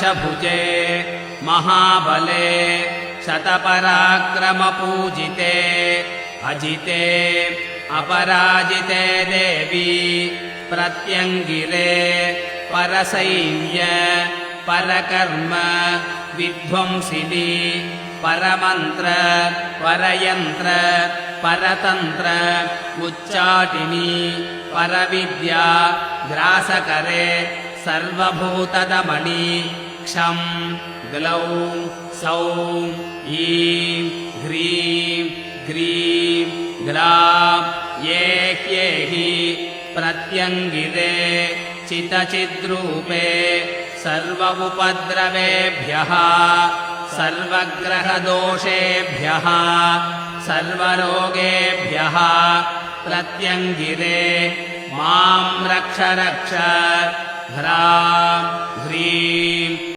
शभुजे महाबले शतपराक्रमपूजिते अजिते अपराजिते देवी प्रत्यङ्गिरे परसैन्य परकर्म विध्वंसिनी परमन्त्र परयन्त्र परतन्त्र उच्चाटिनी परविद्या ग्रासकरे सर्वभूतदमणि क्षं ग्लौं सौं ईं ह्रीं ग्रीं ग्लां येह्येहि प्रत्यङ्गिरे चितचिद्रूपे सर्व उपद्रवेभ्यः सर्वग्रहदोषेभ्यः सर्वरोगेभ्यः प्रत्यङ्गिरे मां रक्ष रक्ष ह्रां ह्रीं